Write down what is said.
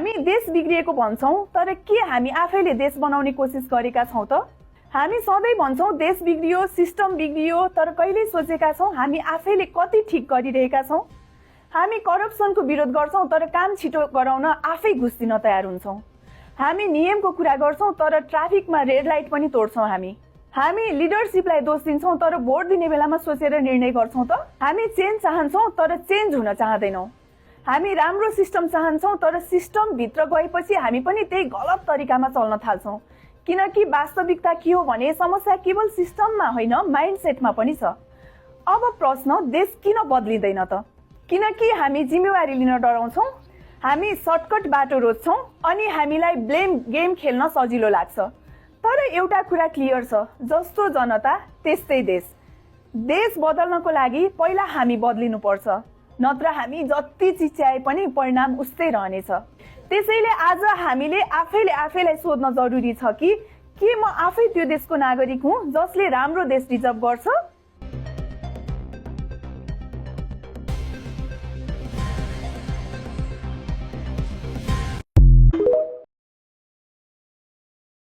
हामी देश बिग्रिएको भन्छौं, तर के हामी आफैले देश बनाउने कोसिस गरेका छौं त? हामी सधैँ भन्छौं देश बिग्रियो, सिस्टम बिग्रियो, तर कहिले सोचेका छौं हामी आफैले कति ठीक गरिरहेका छौं? हामी करप्सनको विरोध गर्छौं, तर काम छिटो गराउन आफै घुस दिन तयार हुन्छौं। हामी नियमको कुरा गर्छौं, तर ट्राफिकमा रेड लाइट पनि तोड्छौं। हामी लिडरशिपलाई दोष दिन्छौं, तर भोट दिने बेलामा सोचेर निर्णय गर्छौं त? हामी चेन्ज चाहन्छौं, तर चेन्ज हुन चाहदैनौं। हामी राम्रो सिस्टम चाहन्छौं, तर सिस्टम भित्र गएपछि हामी पनि त्यही गलत तरिकामा चल्न थाल्छौं। किनकि वास्तविकता के हो भने समस्या केवल सिस्टममा होइन, माइन्डसेटमा पनि छ। अब प्रश्न, देश किन बदलिँदैन त? किनकि हामी जिम्मेवारी लिन डराउँछौं, हामी सर्टकट बाटो रोज्छौं, अनि हामीलाई ब्लेम गेम खेल्न सजिलो लाग्छ। तर एउटा कुरा क्लियर छ, जस्तो जनता त्यस्तै देश। देश बदल्नको लागि पहिला हामी बदलिनु पर्छ, नत्र हामी जति चिच्याए पनि परिणाम उस्तै रहनेछ। त्यसैले आज हामीले आफैलाई सोध्न जरुरी छ कि के म आफै त्यो देशको नागरिक हुँ जसले राम्रो देश डिजर्भ गर्छ?